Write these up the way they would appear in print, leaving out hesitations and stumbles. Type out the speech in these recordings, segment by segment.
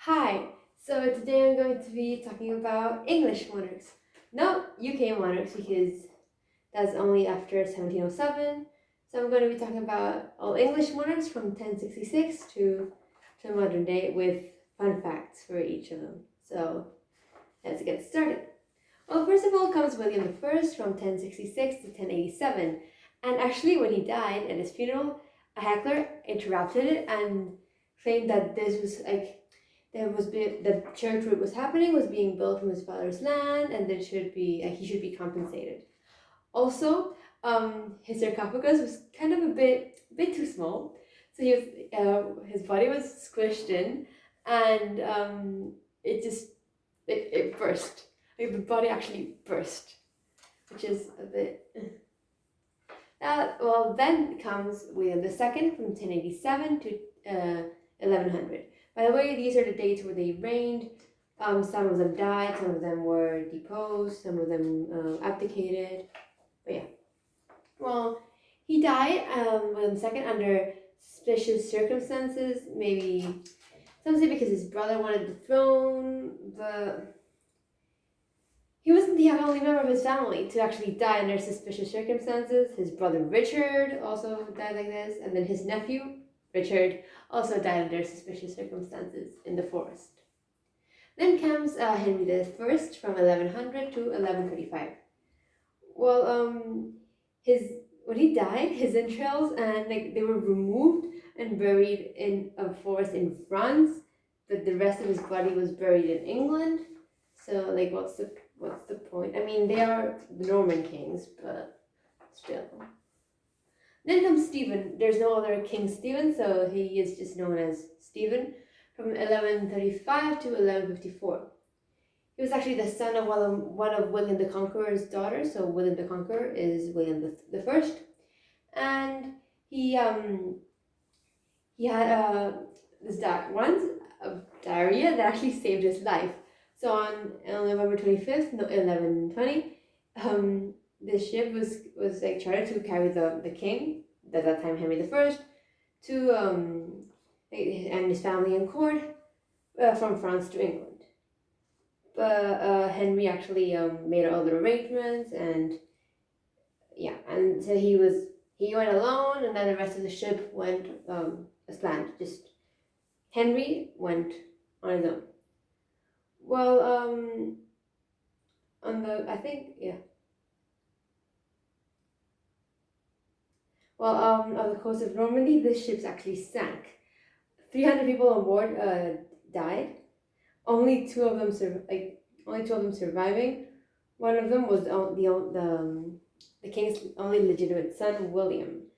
Hi, so today I'm going to be talking about English monarchs. No UK monarchs because that's only after 1707. So I'm going to be talking about all English monarchs from 1066 to modern day with fun facts for each of them. So let's get started. Well, first of all comes William I from 1066 to 1087. And actually, when he died at his funeral, a heckler interrupted it and claimed that this was the church where it was happening was being built from his father's land, and that should be he should be compensated. Also, his sarcophagus was kind of a bit too small, so his body was squished in, and it burst. Like the body actually burst, which is a bit. Then comes William II from 1087 to 1100. By the way, these are the dates where they reigned. Some of them died, some of them were deposed, some of them abdicated. But yeah. Well, he died, William II, under suspicious circumstances. Maybe some say because his brother wanted the throne, but he wasn't the only member of his family to actually die under suspicious circumstances. His brother Richard also died like this, and then his nephew, Richard, also died under suspicious circumstances in the forest. Then comes Henry I from 1100 to 1135. Well, his when he died, his entrails and they were removed and buried in a forest in France, but the rest of his body was buried in England. So what's the point? I mean, they are the Norman kings, but still. Then comes Stephen. There's no other King Stephen, so he is just known as Stephen from 1135 to 1154. He was actually the son of one of William the Conqueror's daughters. So William the Conqueror is William the First, and he had once a diarrhea that actually saved his life. So on November 25th, 1120, the ship was chartered to carry the king, at that time Henry I, to and his family and court from France to England. But Henry actually made all the arrangements, and so he went alone, and then the rest of the ship went as planned. Just Henry went on his own. Well, on the I think yeah. Well, on the coast of Normandy, the ships actually sank. 300 people on board died. Only two of them surviving. One of them was the king's only legitimate son, William,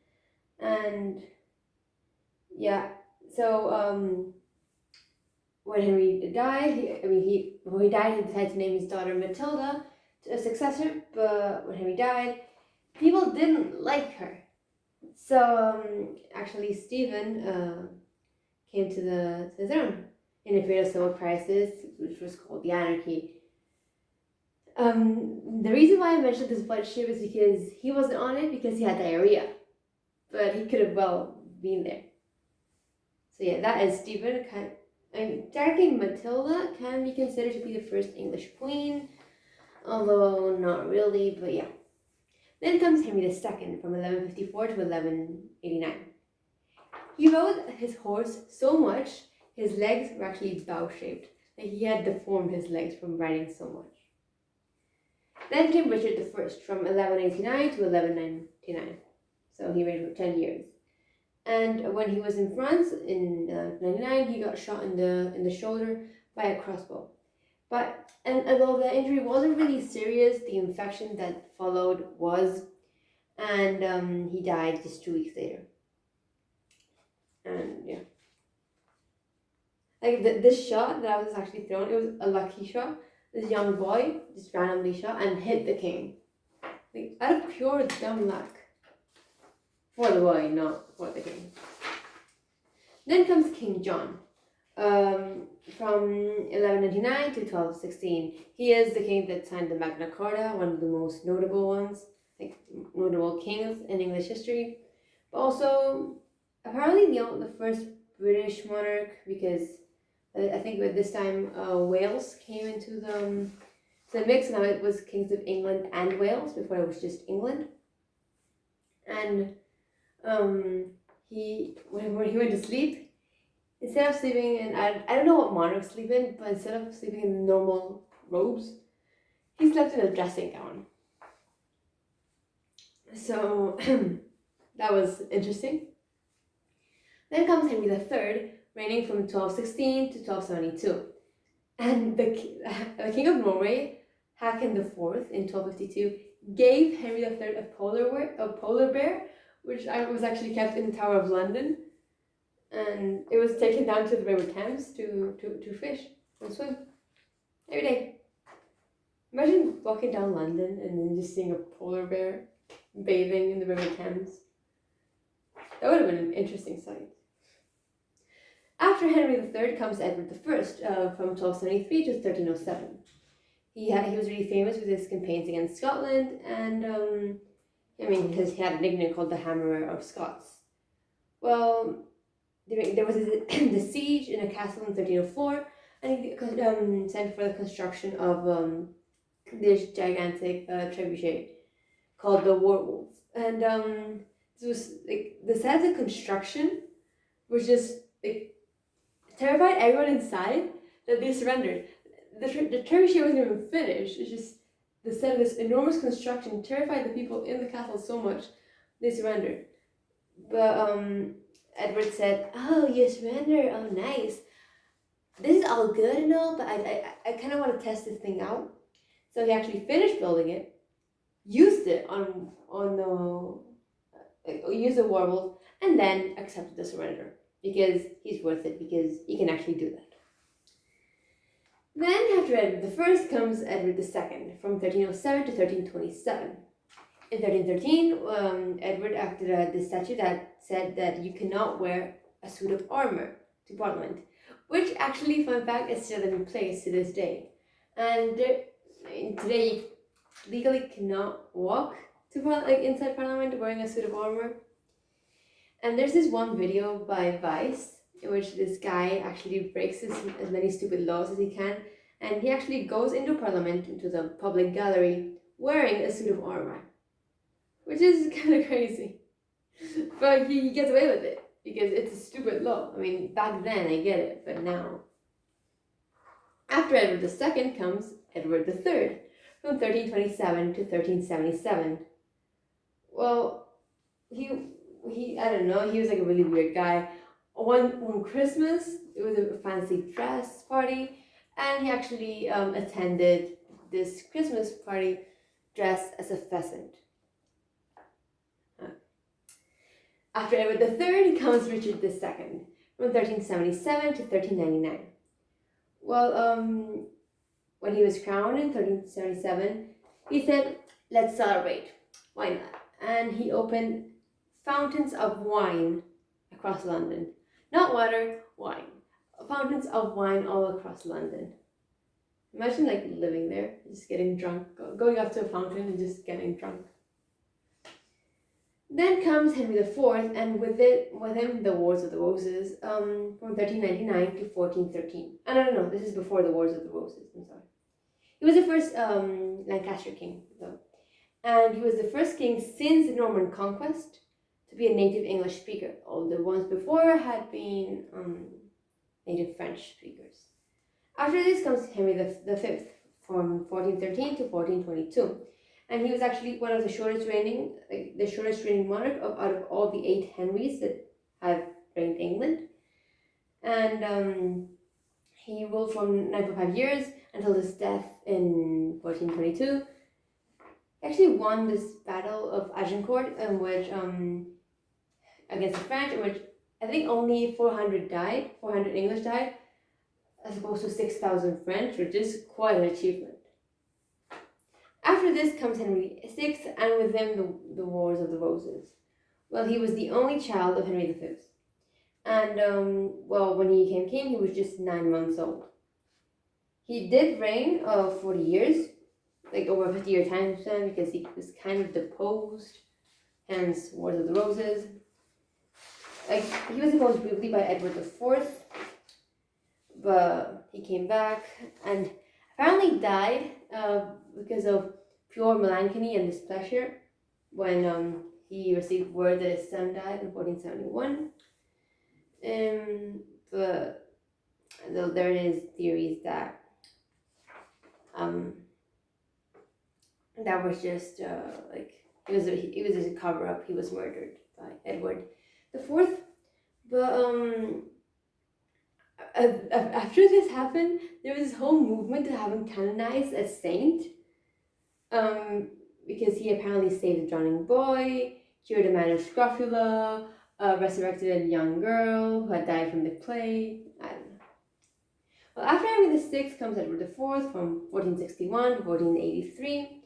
and yeah. So when Henry died, before he died, he decided to name his daughter Matilda a successor. But when Henry died, people didn't like her. So actually, Stephen came to the throne in a period of civil crisis, which was called the Anarchy. The reason why I mentioned this blood ship is because he wasn't on it because he had diarrhea, but he could have well been there. So yeah, that is Stephen. Technically, Matilda can be considered to be the first English queen, although not really, but yeah. Then comes Henry II from 1154 to 1189. He rode his horse so much, his legs were actually bow-shaped. Like he had deformed his legs from riding so much. Then came Richard I from 1189 to 1199. So he reigned for 10 years. And when he was in France in 99, he got shot in the shoulder by a crossbow. And although the injury wasn't really serious, the infection that followed was, and he died just 2 weeks later. And yeah, this shot that I was actually thrown, it was a lucky shot. This young boy just randomly shot and hit the king, out of pure dumb luck. For the boy, not for the king. Then comes King John. From 1199 to 1216. He is the king that signed the Magna Carta, one of the most notable ones, notable kings in English history. But also, apparently the first British monarch, because I think at this time Wales came into the mix. Now it was Kings of England and Wales. Before it was just England. And when he went to sleep, instead of sleeping in, I don't know what monarchs sleep in, but instead of sleeping in normal robes, he slept in a dressing gown. So that was interesting. Then comes Henry III, reigning from 1216 to 1272. And the King of Norway, Haakon IV, in 1252, gave Henry III a polar bear, which was actually kept in the Tower of London. And it was taken down to the River Thames to fish and swim every day. Imagine walking down London and then just seeing a polar bear bathing in the River Thames. That would have been an interesting sight. After Henry III comes Edward I, from 1273 to 1307. He was really famous with his campaigns against Scotland, and he had a nickname called the Hammerer of Scots. Well, there was the siege in a castle in 1304, and he sent for the construction of this gigantic trebuchet called the Warwolf. And this was like the set of construction was just like terrified everyone inside that they surrendered. The trebuchet wasn't even finished. It's just the set of this enormous construction terrified the people in the castle so much they surrendered. But Edward said, "Oh, you surrender? Oh, nice. This is all good and all, but I kind of want to test this thing out." So he actually finished building it, used it used the Warwolf, and then accepted the surrender because he's worth it, because he can actually do that. Then after Edward I comes Edward II, from 1307 to 1327. In 1313, Edward acted this statute that said that you cannot wear a suit of armor to Parliament, which actually, fun fact, is still in place to this day. And today you legally cannot walk to inside Parliament wearing a suit of armor. And there's this one video by Vice in which this guy actually breaks as many stupid laws as he can, and he actually goes into Parliament, into the public gallery, wearing a suit of armor, which is kind of crazy. But he gets away with it because it's a stupid law. I mean, back then I get it, but now. After Edward II comes Edward III, from 1327 to 1377. Well, I don't know, he was like a really weird guy. One Christmas, it was a fancy dress party, and he actually attended this Christmas party dressed as a pheasant. After Edward III comes Richard II, from 1377 to 1399. Well, when he was crowned in 1377, he said, "Let's celebrate. Why not?" And he opened fountains of wine across London. Not water, wine. Fountains of wine all across London. Imagine like living there, just getting drunk, going up to a fountain and just getting drunk. Then comes Henry IV, and with him the Wars of the Roses, from 1399 to 1413. No, this is before the Wars of the Roses, I'm sorry. He was the first Lancaster king, though. And he was the first king since the Norman Conquest to be a native English speaker. All the ones before had been native French speakers. After this comes Henry V, from 1413 to 1422. And he was actually one of the shortest reigning monarch out of all the 8 Henrys that have reigned England. And he ruled from 9.5 years until his death in 1422. He actually won this battle of Agincourt, in which against the French, in which I think only 400 English died, as opposed to 6,000 French, which is quite an achievement. After this comes Henry VI, and with him the Wars of the Roses. Well, he was the only child of Henry V. And, when he became king, he was just 9 months old. He did reign 40 years, like over a 50-year time span, because he was kind of deposed, hence Wars of the Roses. Like, he was deposed briefly by Edward IV, but he came back and apparently died because of pure melancholy and displeasure when he received word that his son died in 1471. But though there is theories that that was just like it was just a cover up. He was murdered by Edward the Fourth. But after this happened, there was this whole movement to have him canonized as saint. Because he apparently saved a drowning boy, cured a man of scrofula, resurrected a young girl who had died from the plague. I don't know. Well, after Henry VI comes Edward IV from 1461 to 1483.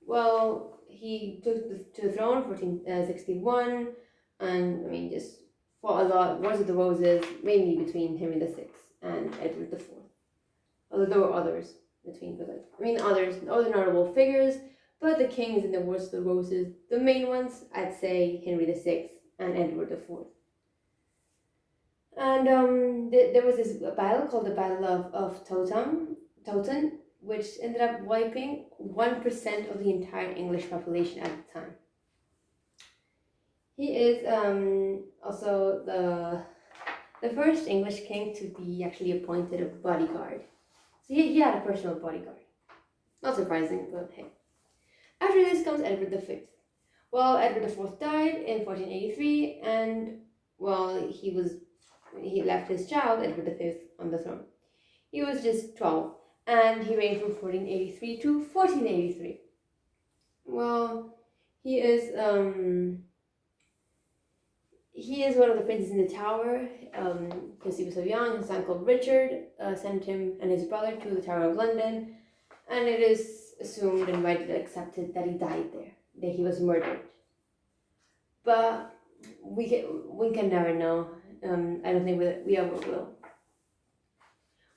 Well, he took to the throne in 1461, and I mean, just fought a lot, Wars of the Roses, mainly between Henry VI and Edward IV. Although there were others between, but other notable figures, but the kings in the Wars of the Roses, the main ones, I'd say Henry VI and Edward IV. And there was this battle called the Battle of Toten, which ended up wiping 1% of the entire English population at the time. He is also the first English king to be actually appointed a bodyguard. So he had a personal bodyguard. Not surprising, but hey. After this comes Edward V. Well, Edward IV died in 1483, and well, he left his child, Edward V, on the throne. He was just 12, and he reigned from 1483 to 1483. Well, he is one of the princes in the Tower, because he was so young. His uncle Richard sent him and his brother to the Tower of London, and it is assumed and widely accepted that he died there, that he was murdered. But we can never know. I don't think we ever will.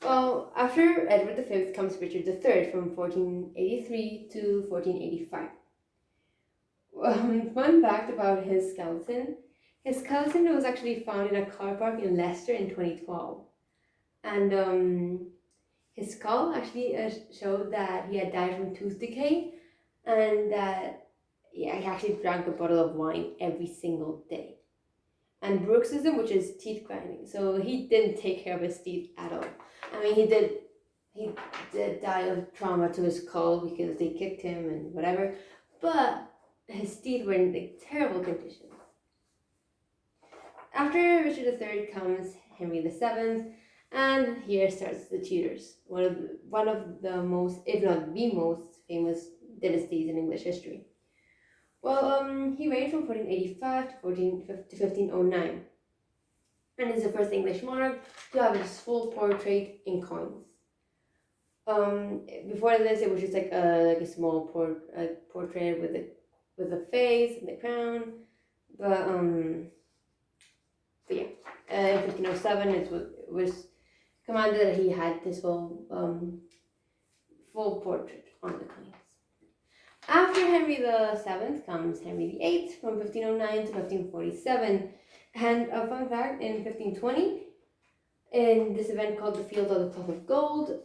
Well, after Edward V comes Richard III from 1483 to 1485. Fun fact about his skeleton. His skeleton was actually found in a car park in Leicester in 2012. And his skull actually showed that he had died from tooth decay, and that he actually drank a bottle of wine every single day. And bruxism, which is teeth grinding. So he didn't take care of his teeth at all. I mean, he did die of trauma to his skull because they kicked him and whatever, but his teeth were in like terrible condition. After Richard III comes Henry VII, and here starts the Tudors, one of the most, if not the most, famous dynasties in English history. Well, he reigned from 1485 to 1509, and is the first English monarch to have his full portrait in coins. Before this, it was just like a small portrait with a face and the crown, but yeah, in 1507 it was commanded that he had this full portrait on the coins. After Henry VII comes Henry VIII from 1509 to 1547, and a fun fact, in 1520, in this event called the Field of the Cloth of Gold,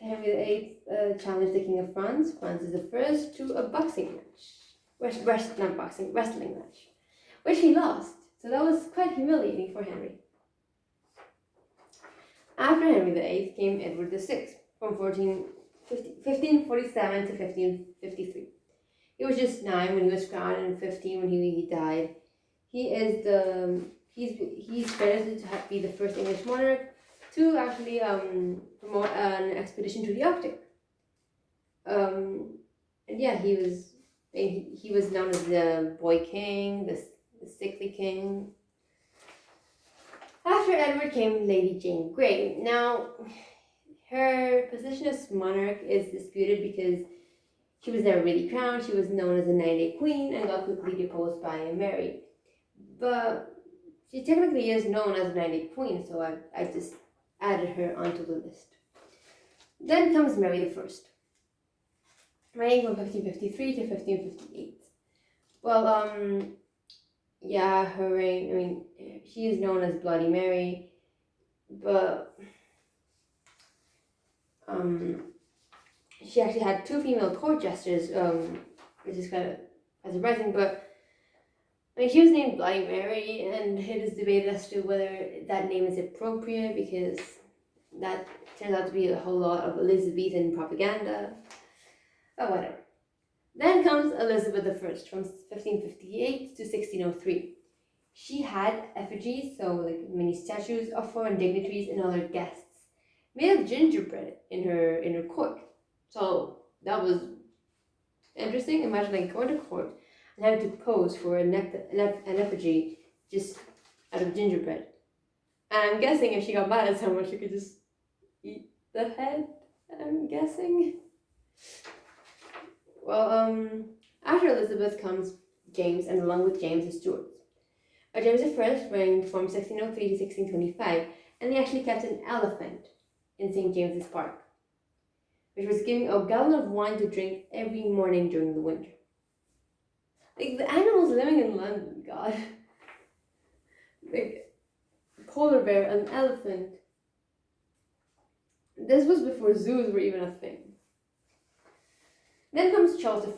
Henry VIII challenged the King of France. France is the first to a boxing match, wrestling match, which he lost. So that was quite humiliating for Henry. After Henry VIII came Edward VI from 1547 to 1553. He was just 9 when he was crowned and 15 when he died. He's credited to be the first English monarch to actually promote an expedition to the Arctic. And yeah, he was known as the Boy King, the Sickly King. After Edward came Lady Jane Grey. Now, her position as monarch is disputed because she was never really crowned. She was known as a 9-day queen and got quickly deposed by Mary. But she technically is known as a 9-day queen, so I just added her onto the list. Then comes Mary the First, reigning from 1553 to 1558. Well, yeah, her reign, I mean, she is known as Bloody Mary. but she actually had two female court jesters, which is kind of surprising. But I mean, she was named Bloody Mary, and it is debated as to whether that name is appropriate because that turns out to be a whole lot of Elizabethan propaganda. But whatever. Then comes Elizabeth I from 1558 to 1603. She had effigies, so like many statues of foreign dignitaries and other guests, made of gingerbread in her court. So that was interesting. Imagine like going to court and having to pose for an effigy just out of gingerbread. And I'm guessing if she got mad at someone, she could just eat the head. I'm guessing. Well, after Elizabeth comes James, and along with James, the Stuarts. James I reigned from 1603 to 1625, and he actually kept an elephant in St. James's Park, which was giving a gallon of wine to drink every morning during the winter. Like, the animals living in London, God. Like, a polar bear, an elephant. This was before zoos were even a thing. Then comes Charles I,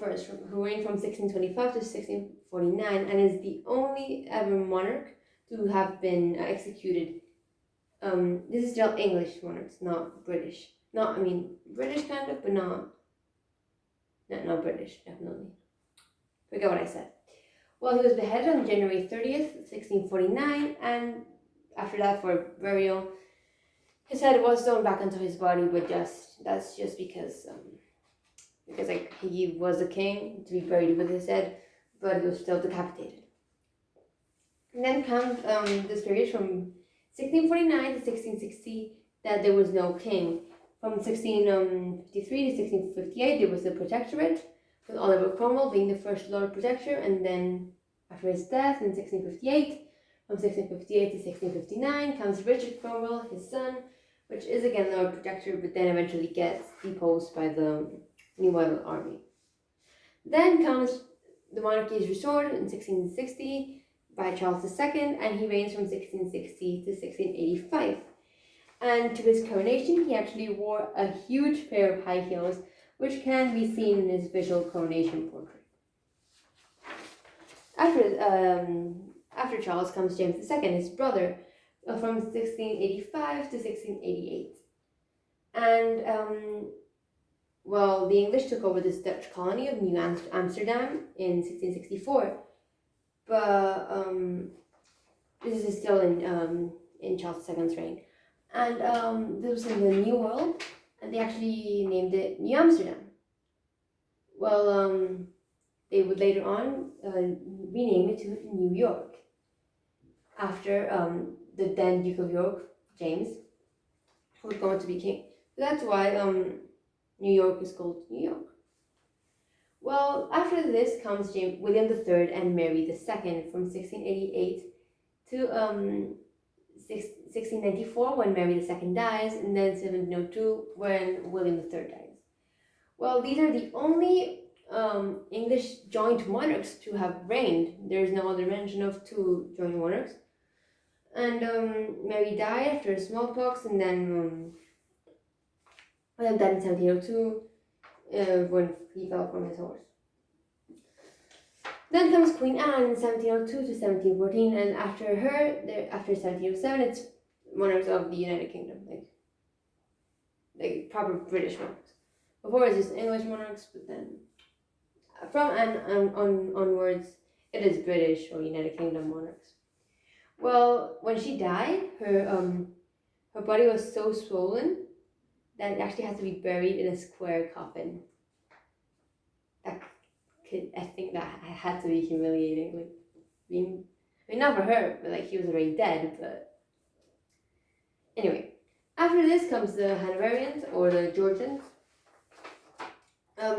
who reigned from 1625 to 1649, and is the only ever monarch to have been executed. This is still English monarchs, not British. British kind of, but not British, definitely. Forget what I said. Well, he was beheaded on January 30th, 1649, and after that, for burial, his head was thrown back into his body, but that's just because like he was a king to be buried with his head, but he was still decapitated. And then comes this period from 1649 to 1660 that there was no king. From 1653 to 1658 there was the Protectorate, with Oliver Cromwell being the first Lord Protector, and then after his death in 1658, from 1658 to 1659 comes Richard Cromwell, his son, which is again Lord Protector, but then eventually gets deposed by the New World Army. Then comes the monarchy is restored in 1660 by Charles II, and he reigns from 1660 to 1685. And to his coronation, he actually wore a huge pair of high heels, which can be seen in his official coronation portrait. After Charles comes James II, his brother, from 1685 to 1688. And the English took over this Dutch colony of New Amsterdam in 1664, but this is still in Charles II's reign. And this was in the New World, and they actually named it New Amsterdam. Well, they would later on rename it to New York, after the then Duke of York, James, who was going to be king. So that's why New York is called New York. Well, after this comes William III and Mary II from 1688 to 1694 when Mary II dies, and then 1702 when William III dies. Well, these are the only English joint monarchs to have reigned. There is no other mention of two joint monarchs. And Mary died after smallpox, and then William died in 1702 when he fell from his horse. Then comes Queen Anne in 1702 to 1714, and after her, after 1707, it's monarchs of the United Kingdom, like proper British monarchs. Before it was just English monarchs, but then from and onwards, it is British or United Kingdom monarchs. Well, when she died, her body was so swollen that it actually had to be buried in a square coffin. I think that had to be humiliating. Not for her, but like she was already dead. But anyway, after this comes the Hanoverians or the Georgians.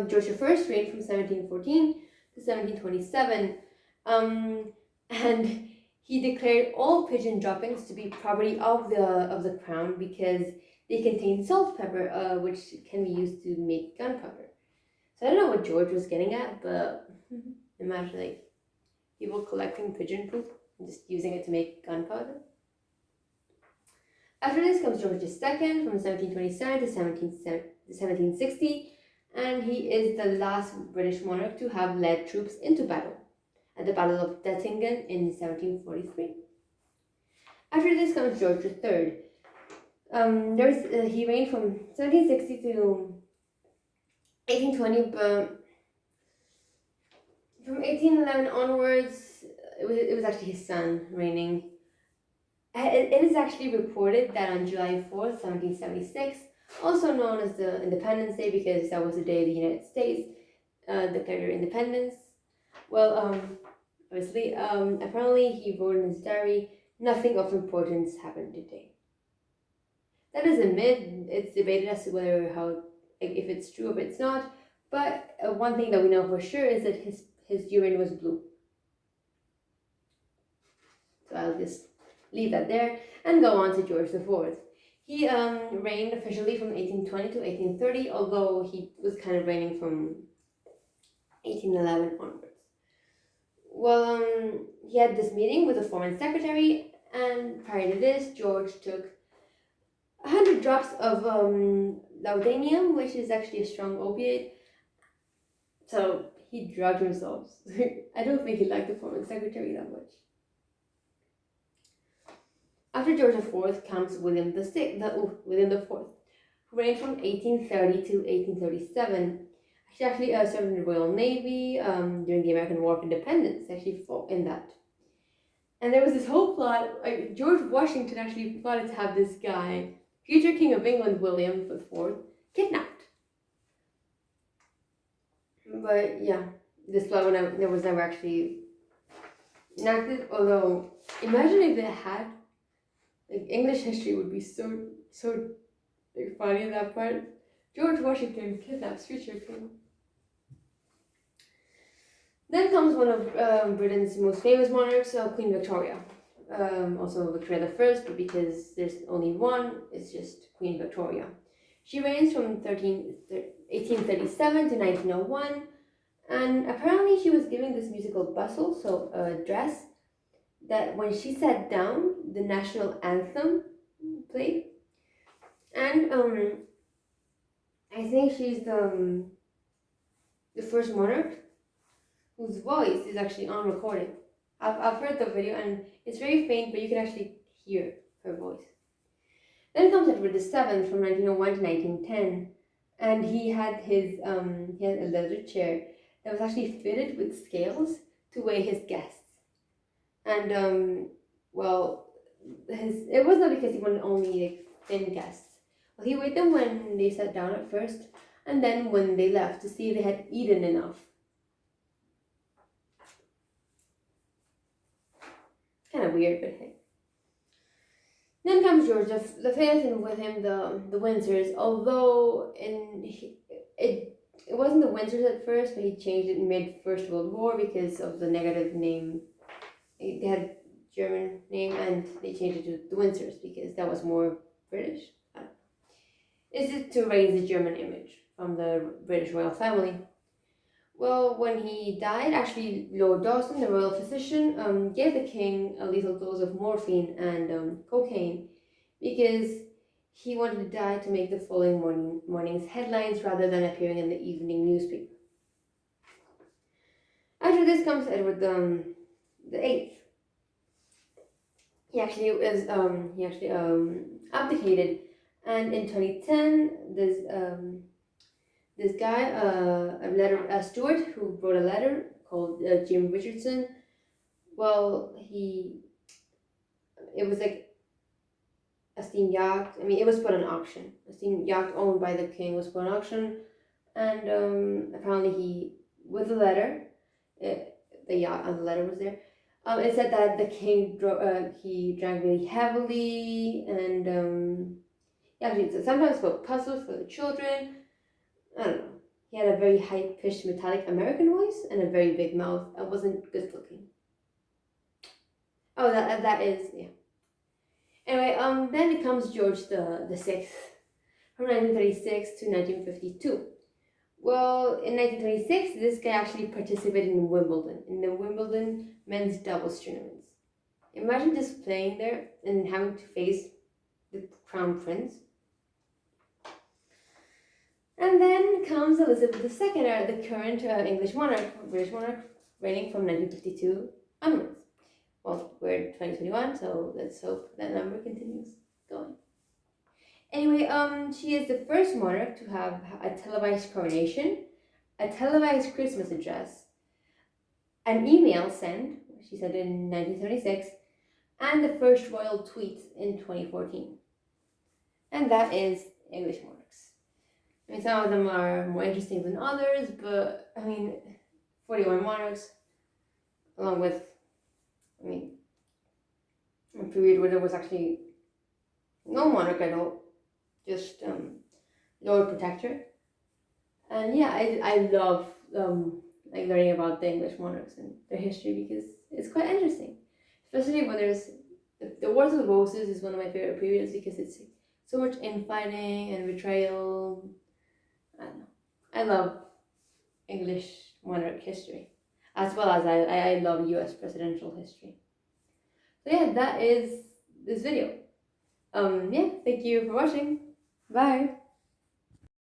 George I reigned from 1714 to 1727, and he declared all pigeon droppings to be property of the crown because they contain salt pepper, which can be used to make gunpowder. So I don't know what George was getting at, but imagine like people collecting pigeon poop and just using it to make gunpowder. After this comes George II from 1727 to 1760, and he is the last British monarch to have led troops into battle at the Battle of Dettingen in 1743. After this comes George III. He reigned from 1760 to 1820, but from 1811 onwards, it was actually his son reigning. It is actually reported that on July 4th, 1776, also known as the Independence Day because that was the day the United States declared their independence. Well, obviously, apparently he wrote in his diary, "Nothing of importance happened today." That is a myth. It's debated as to if it's true or if it's not. But one thing that we know for sure is that his urine was blue. So I'll just leave that there and go on to George IV. He reigned officially from 1820 to 1830, although he was kind of reigning from 1811 onwards. Well, he had this meeting with the foreign secretary, and prior to this, George took 100 drops of laudanum, which is actually a strong opiate. So he drugged himself. I don't think he liked the foreign secretary that much. After George IV comes William IV, who reigned from 1830 to 1837. He actually served in the Royal Navy during the American War of Independence. Actually fought in that. And there was this whole plot. George Washington actually plotted to have this guy, future King of England William IV, kidnapped. But yeah, this plot was never actually enacted. Although, imagine if they had. English history would be so funny in that part. George Washington kidnaps future king. Then comes one of Britain's most famous monarchs, Queen Victoria. Also Victoria I, but because there's only one, it's just Queen Victoria. She reigns from 1837 to 1901, and apparently she was giving this musical bustle, so a dress, that when she sat down, the national anthem played. And I think she's the first monarch whose voice is actually on recording. I've heard the video and it's very faint, but you can actually hear her voice. Then comes Edward VII from 1901 to 1910, and he had a leather chair that was actually fitted with scales to weigh his guests. And it was not because he wanted only thin guests. Well, he weighed them when they sat down at first, and then when they left to see if they had eaten enough. Kind of weird, but hey. Then comes George V, and with him the Windsors. Although it wasn't the Windsors at first, but he changed it mid First World War because of the negative name. They had German name and they changed it to the Windsors because that was more British. Is it to raise the German image from the British royal family? Well, when he died, actually Lord Dawson, the royal physician, gave the king a lethal dose of morphine and cocaine because he wanted to die to make the following morning's headlines rather than appearing in the evening newspaper. After this comes Edward the Eighth. He actually abdicated, and in 2010, this guy, a steward who wrote a letter called Jim Richardson. Well, it was like a steam yacht. I mean, it was put on auction. A steam yacht owned by the king was put on auction, and apparently with the letter, the yacht on the letter was there. It said that the king he drank really heavily, and actually sometimes spoke puzzles for the children. I don't know. He had a very high-pitched metallic American voice and a very big mouth and wasn't good looking. Oh, that is, yeah. Anyway, then it comes George the Sixth from 1936 to 1952. Well, in 1926, this guy actually participated in the Wimbledon men's doubles tournaments. Imagine just playing there and having to face the crown prince. And then comes Elizabeth II, the current English monarch, British monarch, reigning from 1952 onwards. Well, we're in 2021, so let's hope that number continues going. Anyway, she is the first monarch to have a televised coronation, a televised Christmas address, an email sent, she said in 1976, and the first royal tweet in 2014. And that is English monarchs. I mean, some of them are more interesting than others, but I mean, 41 monarchs, along with, I mean, a period where there was actually no monarch at all, just Lord Protector. And yeah, I love like learning about the English monarchs and their history because it's quite interesting, especially when there's the Wars of the Roses is one of my favorite periods because it's so much infighting and betrayal. I don't know. I love English monarch history, as well as I love U.S. presidential history. So yeah, that is this video. Yeah, thank you for watching. Bye.